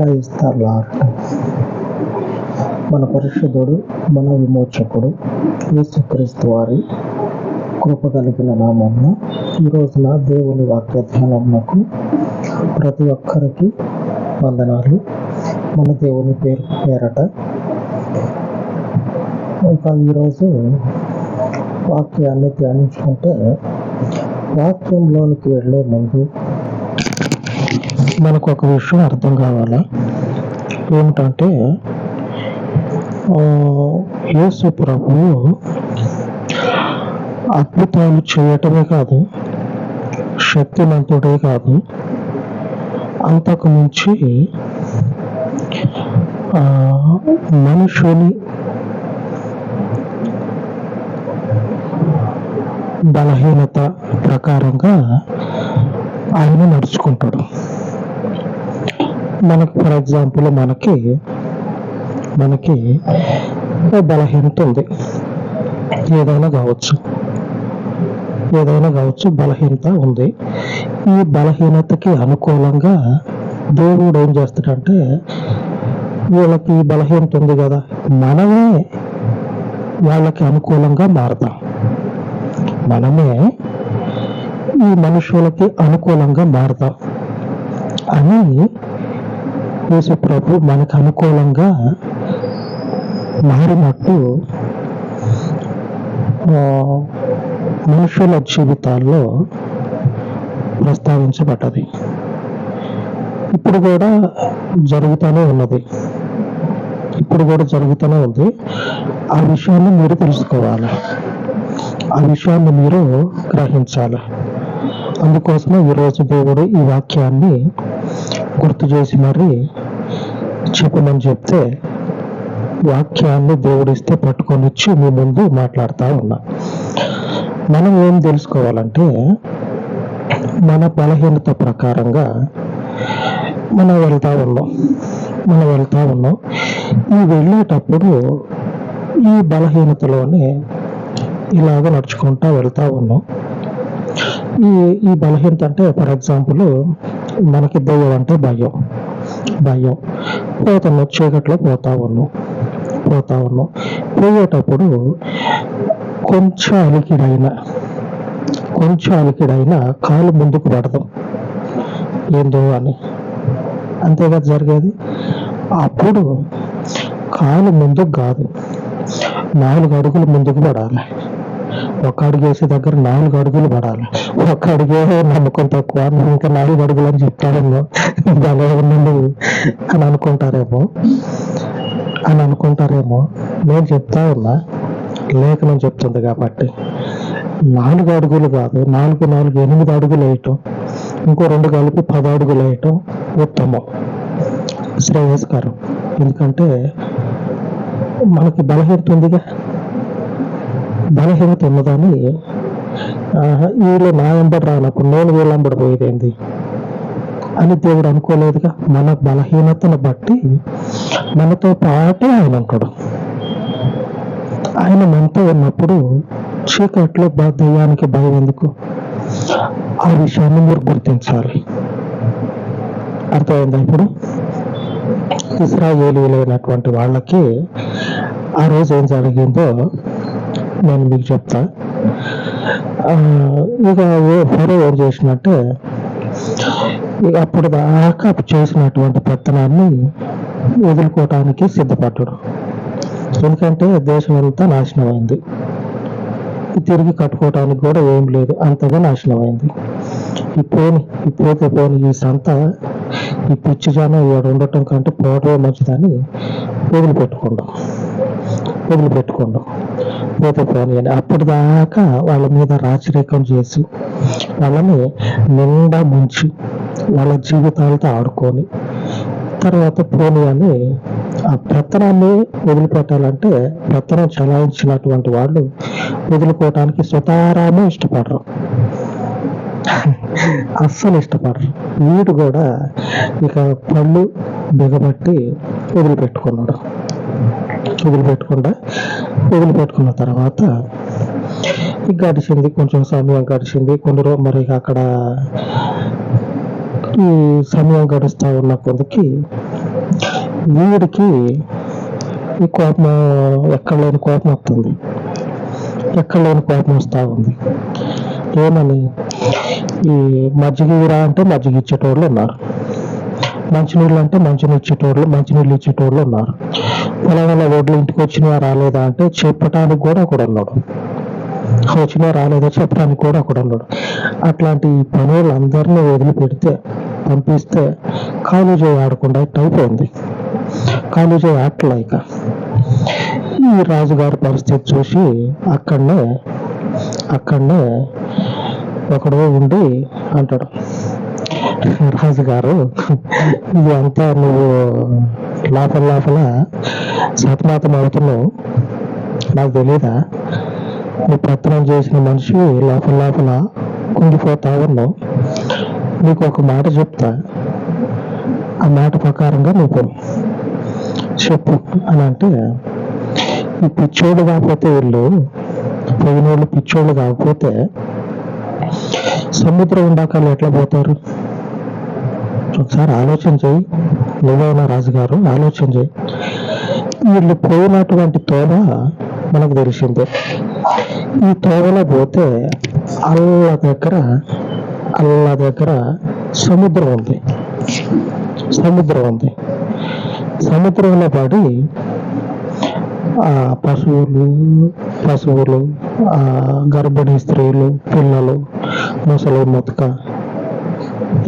Praise the lord. మన పరిశుద్ధుడు, మన విమోచకుడు యేసుక్రీస్తు వారి కృప కలిగిన నామమున ఈ రోజున దేవుని వాక్య ధ్యానమునకు ప్రతి ఒక్కరికి వందనాలు. మన దేవుని పేరట ఇంకా ఈరోజు వాక్యాన్ని ధ్యానించుకుంటే, వాక్యంలోనికి వెళ్ళే ముందు మనకు ఒక విషయం అర్థం కావాలా. ఏమిటంటే, యేసు ప్రభువు అద్భుతాలు చేయటమే కాదు, శక్తిమంతుడే కాదు, అంతకు మించి మనుషుని బలహీనత ప్రకారంగా ఆయన నడుచుకుంటాడు. మనకు ఫర్ ఎగ్జాంపుల్ మనకి బలహీనత ఉంది. ఏదైనా కావచ్చు బలహీనత ఉంది. ఈ బలహీనతకి అనుకూలంగా దేవుడు ఏం చేస్తాడంటే, వీళ్ళకి ఈ బలహీనత ఉంది కదా, మనమే వాళ్ళకి అనుకూలంగా మారతాం. మనమే ఈ మనుషులకి అనుకూలంగా మారతాం అని యేసు ప్రభు మనకు అనుకూలంగా మారినట్టు మనుషుల జీవితాల్లో ప్రస్తావించబడ్డది. ఇప్పుడు కూడా జరుగుతూనే ఉంది. ఆ విషయాన్ని మీరు తెలుసుకోవాలి, ఆ విషయాన్ని మీరు గ్రహించాలి. అందుకోసమే ఈరోజు దేవుడు ఈ వాక్యాన్ని గుర్తు చేసి మరి చెప్పమని చెప్తే, వాక్యాన్ని దేవుడిస్తే పట్టుకొని వచ్చి మీ ముందు మాట్లాడుతూ ఉన్నా. మనం ఏం తెలుసుకోవాలంటే, మన బలహీనత ప్రకారంగా మనం వెళ్తా ఉన్నాం. ఈ వెళ్ళేటప్పుడు ఈ బలహీనతలోనే ఇలాగ నడుచుకుంటా వెళ్తా ఉన్నాం. ఈ బలహీనత అంటే, ఫర్ ఎగ్జాంపుల్, మనకి దయ్యం అంటే భయం. పోతున్నాం, చీకట్లో పోతా ఉన్నాం. పోయేటప్పుడు కొంచెం అలికిడైనా కాలు ముందుకు పడదాం ఏందో అని, అంతేగా జరిగేది. అప్పుడు కాలు ముందుకు కాదు, 4 అడుగులు ముందుకు పడాలి. ఒక అడుగు వేసే దగ్గర 4 అడుగులు పడాలి. ఒక అడుగే నమ్మకం తక్కువ, ఇంకా 4 అడుగులు అని చెప్తారేమో, భలే ఉన్నది అని అనుకుంటారేమో. నేను చెప్తా ఉన్నా, లేఖనం చెప్తుంది కాబట్టి 4 అడుగులు కాదు, 8 అడుగులు వేయటం, ఇంకో 2 కలిపి 10 అడుగులు వేయటం ఉత్తమం, శ్రేయస్కరం. ఎందుకంటే మనకి బలహీనత ఉన్నదని వీళ్ళు నా వెంబడి రానప్పుడు నేను వీళ్ళంబడి పోయేదేంది అని దేవుడు అనుకోలేదుగా. మన బలహీనతను బట్టి మనతో పాటే ఆయన ఉంటాడు. ఆయన మనతో ఉన్నప్పుడు చీకట్లో దయ్యానికి భయం ఎందుకు? ఆ విషయాన్ని మీరు గుర్తించాలి. అర్థమైందా? ఇప్పుడు ఇశ్రాయేలీయులైనటువంటి వాళ్ళకి ఆ రోజు ఏం జరిగిందో నేను మీకు చెప్తా. ఇక ఫరో ఏం చేసినట్టే, ఇక అప్పుడు దాకా చేసినటువంటి పెత్తనాన్ని వదులుకోవటానికి సిద్ధపడ్డాడు. ఎందుకంటే దేశం అంతా నాశనమైంది, తిరిగి కట్టుకోవటానికి కూడా ఏం లేదు, అంతగా నాశనమైంది. పోతే ఈ సంత, ఈ పిచ్చి జనం ఇక్కడ ఉండటం కంటే పోవటమే మంచిదని వదిలిపెట్టుకోండు. పోతే పోనీ అని అప్పటిదాకా వాళ్ళ మీద రాచరికం చేసి, వాళ్ళని నిండా ముంచి, వాళ్ళ జీవితాలతో ఆడుకొని, తర్వాత పోనీ అని ఆ పెత్తనాన్ని వదిలిపెట్టాలంటే, పెత్తనం చలాయించినటువంటి వాళ్ళు వదులుకోవటానికి సుతారాము అస్సలు ఇష్టపడరు. వీడు కూడా ఇక పళ్ళు బిగబట్టి వదిలిపెట్టుకున్న తర్వాత కొంచెం సమయం గడిచింది. మరి అక్కడ ఈ సమయం గడుస్తూ ఉన్న కొద్దికి వీడికి ఈ కోపం ఎక్కడ లేని కోపం వస్తుంది, ఎక్కడ లేని కోపం వస్తూ ఉంది. ఏమని, ఈ మజ్జిగ ఇరా అంటే మజ్జిగ ఇచ్చేటోళ్ళు ఉన్నారు, మంచినీళ్ళు అంటే మంచినీళ్ళు ఇచ్చేటోళ్ళు ఉన్నారు. పొలం రోడ్లు ఇంటికి వచ్చినా రాలేదా అంటే చెప్పటానికి కూడా ఒకడు ఉన్నాడు, వచ్చినా రాలేదా చెప్పడానికి కూడా ఒకడు ఉన్నాడు. అట్లాంటి పనులందరినీ వదిలిపెడితే పంపిస్తే కాలేజీ ఆడకుండా అయిపోయింది. కాలేజీ ఆటలు ఇక ఈ రాజుగారి పరిస్థితి చూసి అక్కడనే ఒకడు ఉండి అంటాడు, రాజుగారు ఇది అంతా నువ్వు లోపల సతమతం అవుతున్నావు, నాకు తెలీదా, నువ్వు పత్రం చేసిన మనిషి లోపల కుంగిపోతా ఉన్నావు, నీకు ఒక మాట చెప్తా, ఆ మాట ప్రకారంగా నువ్వు చెప్పు అని అంటే, ఈ పిచ్చోళ్ళు కాకపోతే పోయినోళ్ళు పిచ్చోళ్ళు కాకపోతే సముద్రం ఉండాకాలు ఎట్లా పోతారు? ఒకసారి ఆలోచన చేయి, నువ్వైనా రాజుగారు ఆలోచన చేయి. వీళ్ళు పోయినటువంటి తోవ మనకు తెలిసిందే. ఈ తోవలో పోతే అల్ల దగ్గర సముద్రం ఉంది. సముద్రంలో పడి ఆ పశువులు, ఆ గర్భిణీ స్త్రీలు, పిల్లలు, ముసలి ముతక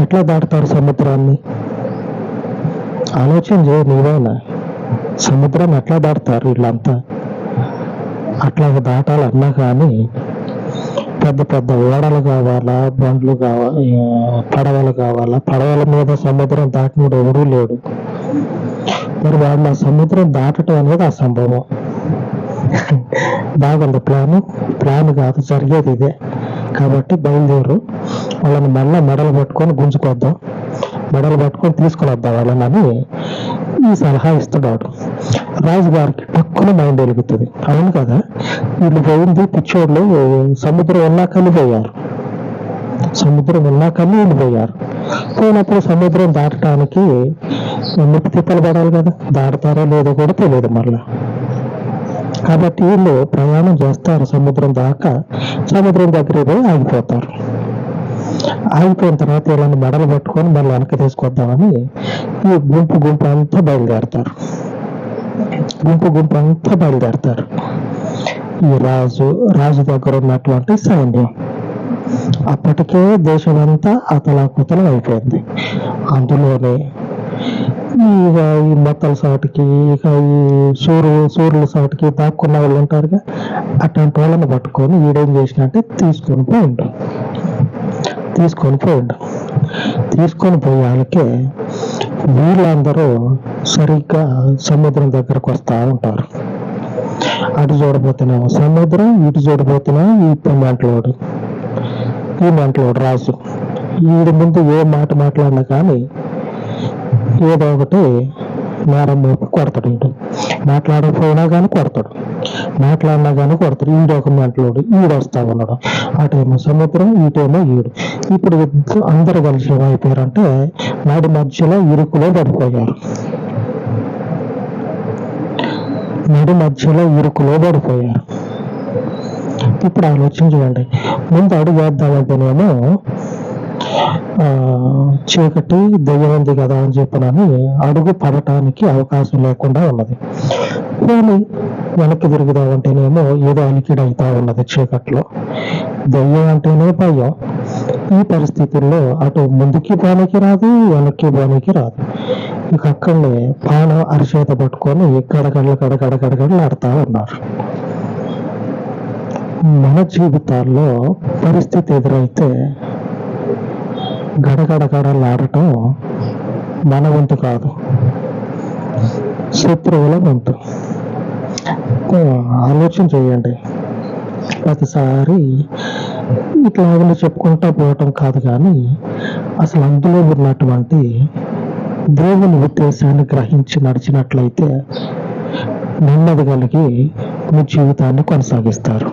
ఎట్లా దాటుతారు సముద్రాన్ని? ఆలోచన చేయ నీవైనా, సముద్రాన్ని ఎట్లా దాటుతారు వీళ్ళంతా? అట్లా దాటాలన్నా కానీ పెద్ద ఓడలు కావాలా, బండ్లు కావాలి, పడవలు కావాలా. పడవల మీద సముద్రం దాటినోడు ఎవడూ లేడు. మరి వాళ్ళు ఆ సముద్రం దాటడం అనేది అసంభవం. బాగుంది ప్లాన్ కాదు, జరిగేది ఇదే. కాబట్టి బయలుదేరు, వాళ్ళని మళ్ళా మెడలు పట్టుకొని గుంజుకొద్దాం, మెడలు పట్టుకొని తీసుకొని వద్దాం వాళ్ళని ఈ సలహా ఇస్తున్నాడు. రాజుగారికి పక్కన మైండ్ వెలుగుతుంది, అవును కదా, వీళ్ళు పోయింది పిచ్చోళ్ళు, సముద్రం ఉన్నాక వెళ్ళిపోయారు. పోయినప్పుడు సముద్రం దాటడానికి ముప్పు తిప్పలు పడాలి కదా, దాటుతారో లేదో కూడా తెలియదు మళ్ళా. కాబట్టి వీళ్ళు ప్రయాణం చేస్తారు సముద్రం దాకా, సముద్రం దగ్గర పోయి ఆగిపోతారు. ఆగిపోయిన తర్వాత వీళ్ళని మెడలు పట్టుకొని మళ్ళీ వెనక్కి తీసుకొద్దామని ఈ గుంపు అంతా బయలుదేరతారు. ఈ రాజు దగ్గర ఉన్నటువంటి సైన్యం అప్పటికే దేశం అంతా అతలాకుతలం అయిపోయింది. అందులోనే ఇక ఈ మొక్కల సాటుకి, ఇక ఈ సూర్యుల సాటుకి దాక్కున్న వాళ్ళు ఉంటారుగా, అట్లాంటి వాళ్ళని పట్టుకొని వీడేం చేసినట్టే తీసుకొని పోయి వాళ్ళకే వీళ్ళందరూ సరిగ్గా సముద్రం దగ్గరకు వస్తూ ఉంటారు. అటు చూడబోతున్నావు సముద్రం, ఇటు చూడబోతున్నావు ఈ మంటలోడు రాజు. వీడి ముందు ఏ మాట మాట్లాడినా కానీ ఏదో ఒకటి నేరం మోపి కొడతాడు. వీడు మాట్లాడకపోయినా కానీ కొడతాడు, మాట్లాడినా కానీ కొడతాడు. ఈడు ఒక మంటలోడు, ఈడు వస్తా ఉన్నాడు. అటేమో సముద్రం, ఇటేమో ఈడు. ఇప్పుడు అందరు కలిసి ఏమైపోయారంటే నడి మధ్యలో ఇరుకులో పడిపోయారు. ఇప్పుడు ఆలోచన చేయండి. ముందు అడుగు వేద్దామంటేనేమో చీకటి దెయ్యం ఉంది కదా అని చెప్పనని అడుగు పడటానికి అవకాశం లేకుండా ఉన్నది. కానీ వెనక్కి తిరుగుదామంటేనేమో ఏదో అలికిడి అవుతా ఉన్నది చీకట్లో. దెయ్యం అంటేనే భయం. ఈ పరిస్థితుల్లో అటు ముందుకి పోనీకి రాదు, వెనక్కి పోనీకి రాదు. ఇక అక్కడనే పానం అరిచేత పట్టుకొని గడగడలు ఆడుతూ ఉన్నారు. మన పరిస్థితి ఎదురైతే గడగడలాడటం మన వంతు కాదు, శత్రువుల వంతు. ఆలోచన చేయండి. ప్రతిసారి ఇట్లా చెప్పుకుంటా పోవటం కాదు, కానీ అసలు అందులో ఉన్నటువంటి దేవుని ఉద్దేశాన్ని గ్రహించి నడిచినట్లయితే నెమ్మది కలిగి మీ జీవితాన్ని కొనసాగిస్తారు.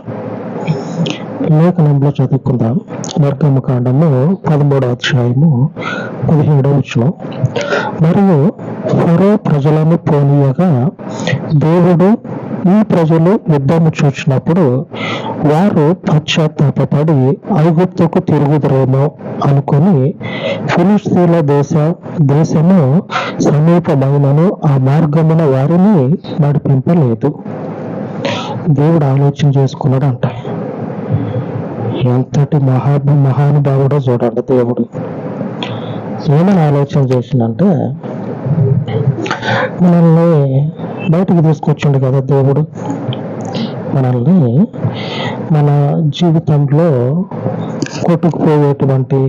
లేఖనంలో చదువుకుందాం. నిర్గమకాండము 13వ అధ్యాయము 17వ వచనం. మరియు ఫరో ప్రజలను పోనీయగా దేవుడు ఈ ప్రజలు యుద్ధము చూచినప్పుడు వారు పశ్చాత్తాపడి ఐగుప్తుకు తిరుగుదరేమో అనుకొని ఫిలిష్తీయుల దేశము సమీపమైనను ఆ మార్గమున వారిని నడిపింపలేదు. దేవుడు ఆలోచన చేసుకున్నాడంట. ఎంతటి మహానుభావుడో చూడండి. దేవుడు ఏమని ఆలోచన చేసిందంటే, మనల్ని బయటికి తీసుకొచ్చిండు కదా దేవుడు. మనల్ని మన జీవితంలో కొట్టుకుపోయేటువంటి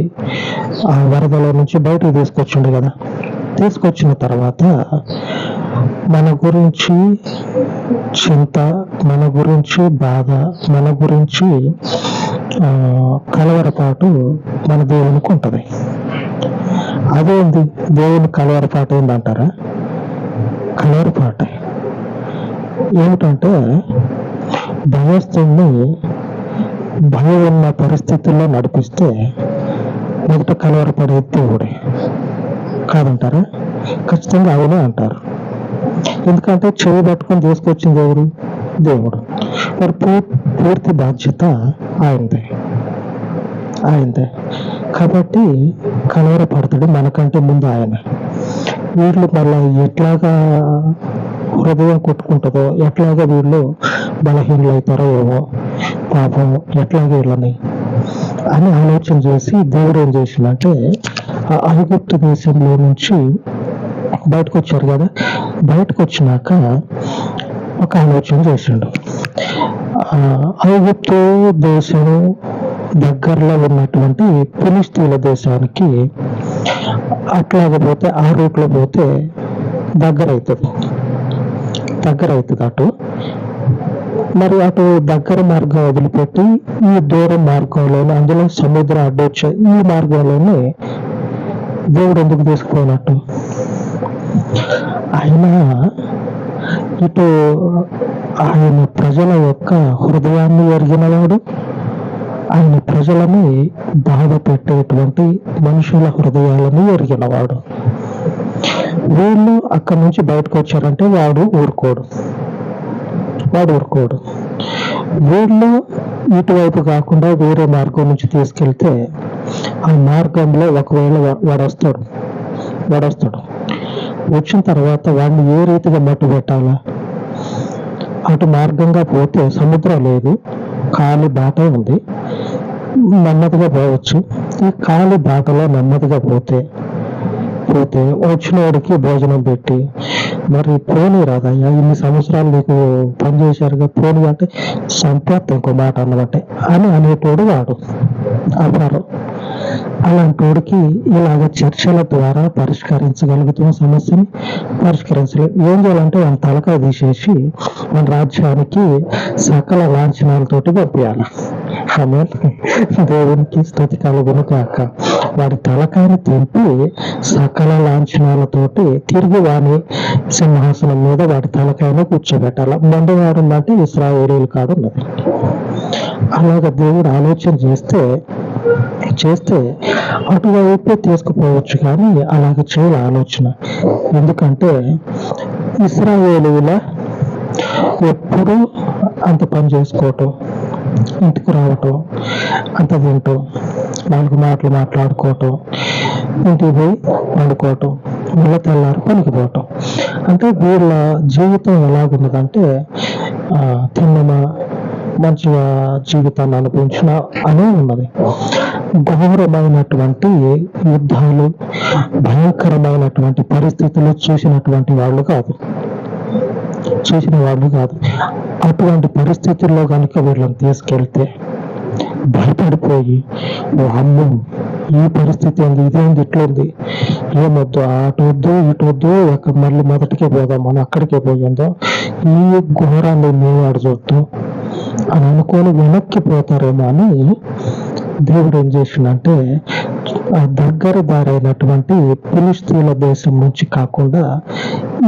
ఆ వరదల నుంచి బయటకు తీసుకొచ్చిండు కదా. తీసుకొచ్చిన తర్వాత మన గురించి చింత, మన గురించి బాధ, మన గురించి కలవరపాటు మన దేవునికి ఉంటుంది. అదేంది దేవుని కలవరపాటు ఏందంటారా? కలవరపాటు ఏమిటంటే, భయస్థుని భయం ఉన్న పరిస్థితుల్లో నడిపిస్తే మొదట కలవరపడే దేవుడే కాదంటారా? ఖచ్చితంగా అవునే అంటారు. ఎందుకంటే చెవి పట్టుకొని తీసుకొచ్చింది ఎవరు? దేవుడు. మరి పూర్తి బాధ్యత ఆయనదే. కాబట్టి కలవరపడతాడు మనకంటే ముందు ఆయన. వీళ్ళు మళ్ళీ ఎట్లాగా హృదయం కొట్టుకుంటుందో, ఎట్లాగా వీళ్ళు బలహీనలు అవుతారో ఏమో, పాపం ఎట్లాగా వీళ్ళని అని ఆలోచన చేసి దేవుడు ఏం చేసిందంటే, ఆ ఐగుప్తు దేశంలో నుంచి బయటకు వచ్చారు కదా. బయటకు వచ్చినాక ఒక ఆలోచన చేసిండు. ఐగుప్తు దేశం దగ్గరలో ఉన్నటువంటి ఫిలిష్తీయుల దేశానికి అట్లాగ పోతే, ఆ రూట్లో పోతే దగ్గర అవుతుంది అటు. మరి అటు దగ్గర మార్గం వదిలిపెట్టి ఈ దూరం మార్గంలోనే, అందులో సముద్రం అడ్డొచ్చే ఈ మార్గంలోనే దేవుడు ఎందుకు తీసుకుపోయినట్టు? ఆయన ప్రజల యొక్క హృదయాన్ని ఎరిగినవాడు, ఆయన ప్రజలని బాధ పెట్టేటువంటి మనుషుల హృదయాలను ఎరిగినవాడు. వీళ్ళు అక్కడి నుంచి బయటకు వచ్చారంటే వాడు ఊరుకోడు. వీళ్ళు ఇటువైపు కాకుండా వేరే మార్గం నుంచి తీసుకెళ్తే ఆ మార్గంలో ఒకవేళ వాడు వస్తాడు. వచ్చిన తర్వాత వాడిని ఏ రీతిగా మట్టు పెట్టాలా? అటు మార్గంగా పోతే సముద్రం లేదు, ఖాళీ బాట ఉంది, నెమ్మదిగా పోవచ్చు. ఈ ఖాళీ బాటలో నెమ్మదిగా పోతే వచ్చిన వాడికి భోజనం పెట్టి, మరి పోనీ రాదయ్యా, ఇన్ని సంవత్సరాలు నీకు పనిచేశారుగా, పోనీ అంటే సంపత్ ఇంకో మాట అన్నమాట అని అనేటోడు వాడు అపారం. అలాంటి వాడికి ఇలాగ చర్చల ద్వారా పరిష్కరించగలుగుతున్న సమస్యని పరిష్కరించలేదు. ఏం చేయాలంటే వాళ్ళ తలకాయ తీసేసి మన రాజ్యానికి సకల లాంఛనాలతోటి పంపించాలి. ఆమె దేవునికి స్తుతి కలుగును కాక. వాడి తలకాయని తెంపి సకల లాంఛనాలతోటి తిరిగి వాని సింహాసనం మీద వాడి తలకాయను కూర్చోబెట్టాలి. మందవాడు అంటే ఇశ్రాయేలీయుల కాడు ఉన్నది. అలాగ దేవుడు ఆలోచన చేస్తే అటువైపే తీసుకుపోవచ్చు, కానీ అలాగ చేయాలి ఆలోచన. ఎందుకంటే ఇశ్రాయేలీయుల ఎప్పుడూ అంత పని చేసుకోవటం, ఇంటికి రావటం, అంత తింటాం, 4 మాటలు మాట్లాడుకోవటం, ఇంటికి పోయి వండుకోవటం, మళ్ళీ తెల్లారి పనికి పోవటం. అంటే వీళ్ళ జీవితం ఎలాగున్నదంటే, తిన్నమా మంచిగా జీవితాన్ని అనుభవించిన అనే ఉన్నది. ఘోరమైనటువంటి యుద్ధాలు, భయంకరమైనటువంటి పరిస్థితులు చూసిన వాళ్ళు కాదు. అటువంటి పరిస్థితుల్లో కనుక వీళ్ళని తీసుకెళ్తే భయపడిపోయి, అమ్మో ఈ పరిస్థితి ఏంది, ఇదేంది, ఇట్లుంది, ఏమొద్దు, అటు వద్దు ఇటు వద్దు, మళ్ళీ మొదటికే పోదాం, మనం అక్కడికే పోయిందో, ఈ ఘోరాన్ని మేము చూద్దాం అని అనుకొని వెనక్కి పోతారేమో అని దేవుడు ఏం చేసిందంటే, ఆ దగ్గర దారైనటువంటి ఫిలిష్తీయుల దేశం నుంచి కాకుండా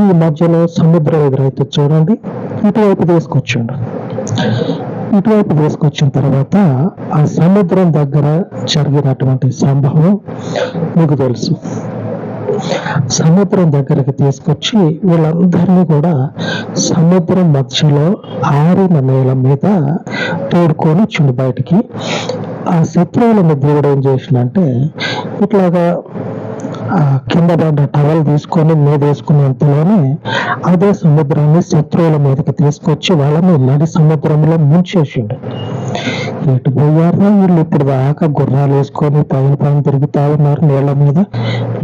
ఈ మధ్యలో సముద్రం ఎదురైతే చూడండి, ఇటువైపు తీసుకొచ్చిన తర్వాత ఆ సముద్రం దగ్గర జరిగినటువంటి సంభవం మీకు తెలుసు. సముద్రం దగ్గరికి తీసుకొచ్చి వీళ్ళందరినీ కూడా సముద్రం మధ్యలో ఆరిన నేల మీద తోడుకొని వచ్చిండు బయటికి. ఆ శత్రువులను దేవుడు ఏం చేసిందంటే ఇట్లాగా కింద పడ్డ టవల్ తీసుకొని మీద వేసుకునేంతలోనే అదే సముద్రాన్ని శత్రువుల మీదకి తీసుకొచ్చి వాళ్ళని నడి సముద్రంలో ముంచేసిండు. ఎటు పోయారా వీళ్ళు? ఇప్పుడు దాకా గుర్రాలు వేసుకొని పైన పైన తిరుగుతా ఉన్నారు నీళ్ల మీద.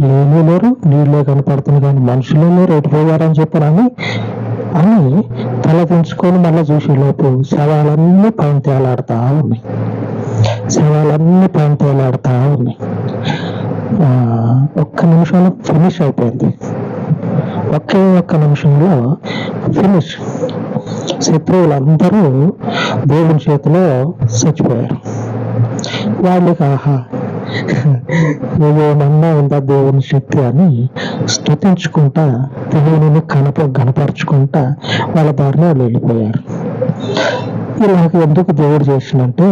లేనే లేరు, నీళ్ళే కనపడుతుంది కానీ మనుషులే లేరు. ఎటు పోయారని చెప్పారని అని తల దించుకొని మళ్ళీ చూసే లోపు శవాలన్నీ పైన తేలాడుతా ఉన్నాయి. శవాలన్నీ పైన తేలాడుతా ఉన్నాయి. ఒక్క నిమిషంలో ఫినిష్ అయిపోయింది. ఒక్క నిమిషంలో ఫినిష్. శత్రువులందరూ దేవుని చేతిలో చచ్చిపోయారు. వాళ్ళకి ఆహా ఏమన్నా ఉందా దేవుని శక్తి అని స్తుతించుకుంటా దేవుని గణపరుచుకుంటా వాళ్ళ దారిని వాళ్ళు వెళ్ళిపోయారు. ఇలాగ ఎందుకు దేవుడు చేసినంటే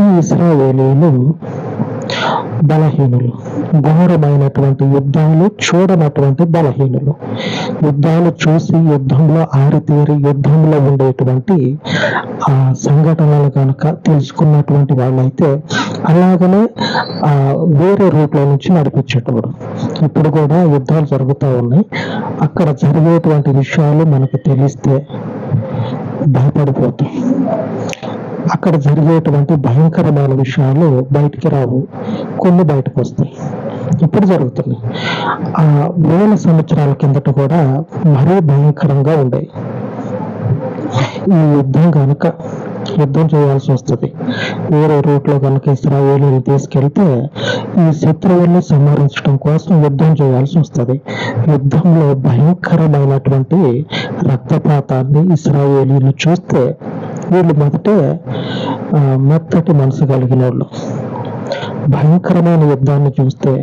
ఈ ఇశ్రాయేలీయులు బలహీనులు, ఘోరమైనటువంటి యుద్ధాలు చూడనటువంటి బలహీనులు. యుద్ధాలు చూసి యుద్ధంలో ఆరితేరి యుద్ధంలో ఉండేటువంటి ఆ సంఘటనలు కనుక తెలుసుకున్నటువంటి వాళ్ళైతే అలాగనే వేరే రూట్లో నుంచి నడిపించేటవాడు. ఇప్పుడు కూడా యుద్ధాలు జరుగుతూ ఉన్నాయి. అక్కడ జరిగేటువంటి విషయాలు మనకు తెలిస్తే భయపడిపోతాం. అక్కడ జరిగేటువంటి భయంకరమైన విషయాలు బయటికి రావు, కొన్ని బయటకు వస్తాయి. ఇప్పుడు జరుగుతుంది. వేల సంవత్సరాల కిందట కూడా మరీ భయంకరంగా ఉండేవి. ఈ యుద్ధం చేయాల్సి వస్తుంది. వేరే రూట్లో కనుక ఇశ్రాయేలీయులు తీసుకెళ్తే ఈ శత్రువుల్ని సంహరించడం కోసం యుద్ధం చేయాల్సి వస్తుంది. యుద్ధంలో భయంకరమైనటువంటి రక్తపాతాన్ని ఇశ్రాయేలీయులు చూస్తే వీళ్ళు మొదటే మెత్తటి మనసు కలిగిన వాళ్ళు. భయంకరమైన యుద్ధాన్ని చూస్తే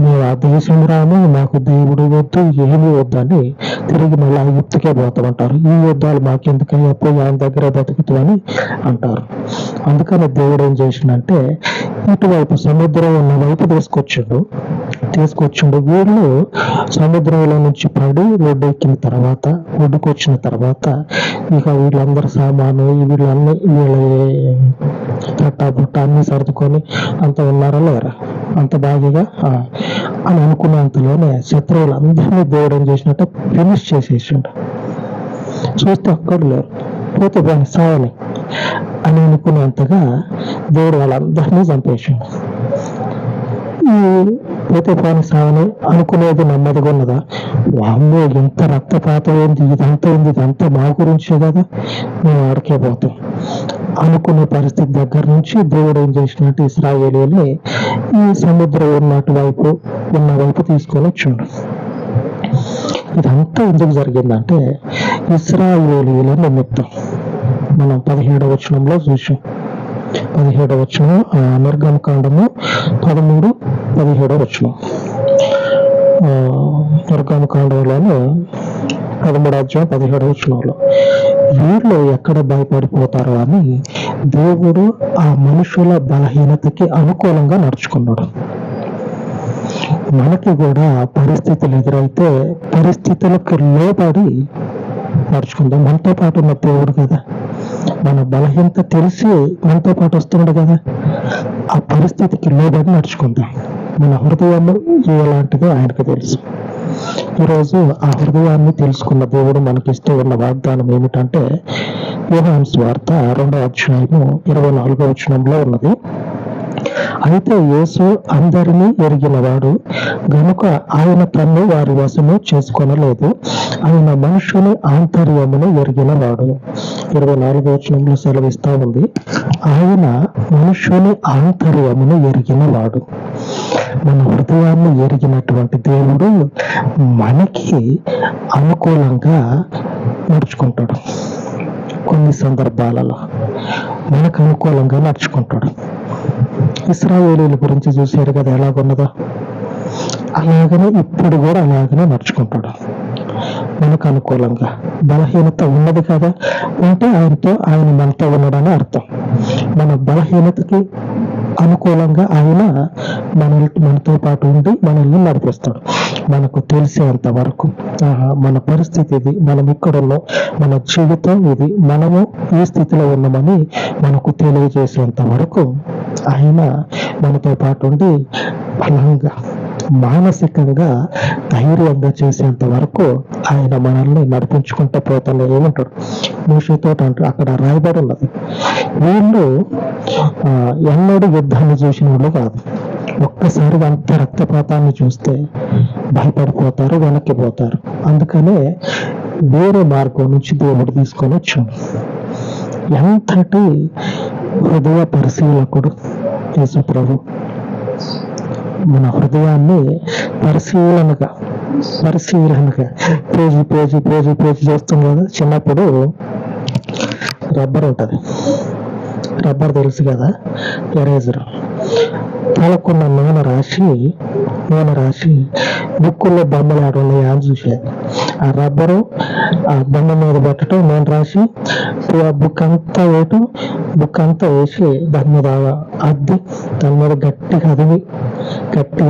మేము ఆ దేశం రాము, మాకు దేవుడు వద్దు, ఏమీ వద్దని తిరిగి మళ్ళీ యుద్ధకే పోతామంటారు. ఈ యుద్ధాలు మాకెందుకని పోయి ఆయన దగ్గర బతుకుతూ అని అంటారు. అందుకని దేవుడు ఏం చేసిందంటే ఇటువైపు సముద్రం ఉన్న వైపు తీసుకొచ్చిండు. వీళ్ళు సముద్రంలో నుంచి పడి ఒడ్డుకొచ్చిన తర్వాత ఇక వీళ్ళందరూ సామాను వీళ్ళ తట్టాబుట్ట అన్ని సర్దుకొని అంత ఉన్నారా లేరా, అంత బాగా అని అనుకున్నంతలోనే శత్రువులందరినీ దేవుడు ఏం చేసినట్టు ఫినిష్ చేసేసిండు. చూస్తే ఒక్కడు లేరు, పోతే దాన్ని సావాలి అని అనుకునేంతగా దేవుడు వాళ్ళందరినీ చంపేసిండు. ఈ పోతే పాని సావని అనుకునేది నెమ్మదిగా ఉన్నదా? వామ్మో ఎంత రక్తపాతం ఏంది, ఇదంతా మా గురించే కదా, మేము ఆడికే పోతాం అనుకునే పరిస్థితి దగ్గర నుంచి దేవుడు ఏం చేసినట్టు ఇశ్రాయేలీయుల్ని ఈ సముద్రం ఉన్న వైపు తీసుకొని వచ్చిండు. ఇదంతా ఎందుకు జరిగిందంటే ఇశ్రాయేలీయుల నిమిత్తం. మనం 17వ వచనంలో చూసాం. 17వ వచనం, నిర్గమకాండము 13-17వ వచనం. నిర్గమకాండంలోనే 13వ అధ్యాయం 17వ వచనంలో వీళ్ళు ఎక్కడ భయపడిపోతారో అని దేవుడు ఆ మనుషుల బలహీనతకి అనుకూలంగా నడుచుకున్నాడు. మనకి కూడా పరిస్థితులు ఎదురైతే పరిస్థితులకు లోబడి నడుచుకుందాం. మనతో పాటు ఉన్న దేవుడు కదా, మన బలహీనత తెలిసి మనతో పాటు వస్తున్నాడు కదా, ఆ పరిస్థితికి లోబడి నడుచుకుందాం. మన హృదయం ఎలాంటిదో ఆయనకు తెలుసు. ఈరోజు ఆ హృదయాన్ని తెలుసుకున్న దేవుడు మనకిస్తూ ఉన్న వాగ్దానం ఏమిటంటే యోహాను సువార్త 2వ అధ్యాయము 24వ వచనంలో ఉన్నది. అయితే యేసు అందరినీ ఎరిగినవాడు గనుక ఆయన తన్ను వారి వశము చేసుకొనలేదు, ఆయన మనుషుని ఆంతర్యమును ఎరిగినవాడు. 24వ వచనంలో సెలవిస్తా ఉంది, ఆయన మనుషుని ఆంతర్యమును ఎరిగినవాడు. మన హృదయాన్ని ఎరిగినటువంటి దేవుడు మనకి అనుకూలంగా నడుచుకుంటాడు. కొన్ని సందర్భాలలో మనకు అనుకూలంగా నడుచుకుంటాడు. ఇశ్రాయేలీయుల గురించి చూశారు కదా ఎలాగున్నదో, అలాగనే ఇప్పుడు కూడా అలాగనే నడుచుకుంటాడు మనకు అనుకూలంగా. బలహీనత ఉన్నది కదా అంటే ఆయన మనతో ఉన్నాడని అర్థం. మన బలహీనతకి అనుకూలంగా ఆయన మనతో పాటు ఉండి మనల్ని నడిపిస్తాడు. మనకు తెలిసేంత వరకు మన పరిస్థితి ఇది, మనం ఇక్కడ ఉన్నాం, మన జీవితం ఇది, మనము ఈ స్థితిలో ఉన్నామని మనకు తెలియజేసేంత వరకు ఆయన మనతో పాటు ఉండి బలంగా మానసికంగా ధైర్యంగా చేసేంత వరకు ఆయన మనల్ని నడిపించుకుంటూ పోతానే ఏమంటాడు మోషేతో అంటాడు, అక్కడ రాయబడి ఉన్నది, వీళ్ళు ఎన్నడూ యుద్ధాన్ని చూసిన వాళ్ళు కాదు. ఒక్కసారి అంత రక్తపాతాన్ని చూస్తే భయపడిపోతారు, వెనక్కిపోతారు. అందుకనే వేరే మార్గం నుంచి దేవుడు తీసుకొని వచ్చాడు. ఎంతటి హృదయ పరిశీలకుడు యేసు ప్రభు. మన హృదయాన్ని పరిశీలనగా పేజీ చేస్తాం కదా. చిన్నప్పుడు రబ్బర్ ఉంటుంది, రబ్బర్ తెలుసు కదా, ఎరేజర్. తలకున్న నూనె రాసి బుక్కుల్లో బొమ్మలు ఆడున్నాయి అని చూసేది. ఆ రబ్బరు ఆ బొమ్మ మీద పెట్టడం, నూనె రాసి బుక్ అంతా వేసి దాని మీద అద్ది, దాని మీద గట్టిగా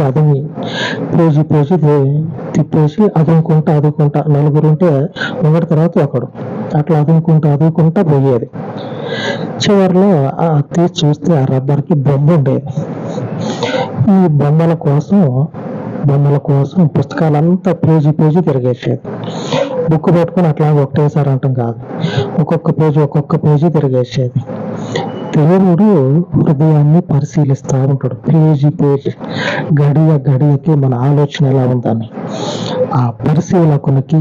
అదిమి పేజీ తిప్పేసి అదుముకుంటా నలుగురుంటే ఒకటి తర్వాత ఒకడు అట్లా అదుముకుంటా పోయేది. చివరిలో తీసి చూస్తే ఆ రబ్బర్కి బొమ్మ ఉండేది. ఈ బొమ్మల కోసం పుస్తకాలంతా పేజీ తిరిగేసేది. బుక్ పెట్టుకుని అట్లా ఒకటేసారి అంటాం కాదు, ఒక్కొక్క పేజీ తిరిగేసేది. దేవుడు హృదయాన్ని పరిశీలిస్తూ ఉంటాడు, పేజీ గడియకి మన ఆలోచన ఎలా ఉందని. ఆ పరిశీలకునికి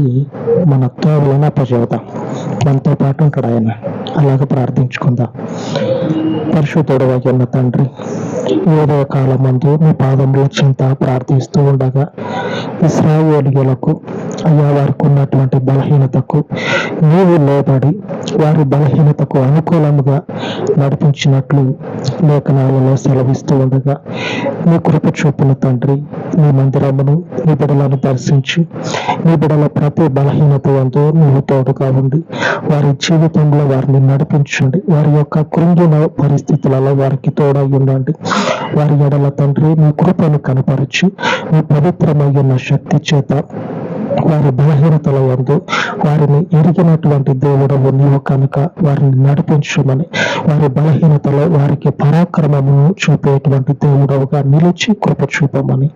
మన తోడులను అప్పచెబుతాం, మనతో పాటు ఉంటాడు ఆయన. అలాగే ప్రార్థించుకుందాం. పరిశుద్ధుడు అయిన తండ్రి, ఏదో కాలం మందు మీ పాదముల చింత ప్రార్థిస్తూ ఉండగా ఇశ్రాయేలీయులకు అయ్యా వారికి ఉన్నటువంటి బలహీనతకు నీవు లోబడి వారి బలహీనతకు అనుకూలముగా నడిపించినట్లు లేఖనాలలో సెలవిస్తూ ఉండగా నీ కృప చూపిన తండ్రి, నీ మందిరమును నీ బిడ్డలను దర్శించి నీ బిడ్డల ప్రతి బలహీనత యందు నీవు తోడుగా ఉండి వారి జీవితంలో వారిని నడిపించండి. వారి యొక్క కృంగిన పరిస్థితులలో వారికి తోడై ఉండండి. వారి ఎడల తండ్రి నీ కృపను కనపరిచి నీ పవిత్రమైన శక్తి చేత వారి బలహీనతల యందు వారిని ఎరిగినటువంటి దేవుడవు నీవు కనుక వారిని నడిపించమని, వారి బలహీనతలో వారికి పరాక్రమమును చూపేటువంటి దేవుడవుగా నిలిచి కృప చూపమని,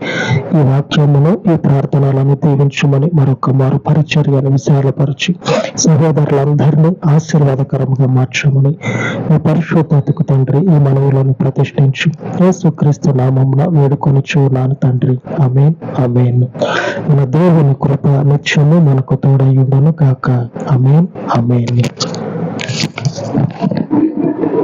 ఈ వాక్యమును ఈ ప్రార్థనలను దీవించమని, మరొక మారు పరిచర్యను విశాలపరిచి సహోదరులందరినీ ఆశీర్వాదకరంగా మార్చమని ఈ పరిశుద్ధతకు తండ్రి ఈ మనవులను ప్రతిష్ఠించి యేసుక్రీస్తు నామమున వేడుకొని చూన్నాను తండ్రి. ఆమేన్, ఆమేన్. మన దేవుని కృప నిత్యము మనకు తోడై ఉండును గాక. ఆమేన్, ఆమేన్.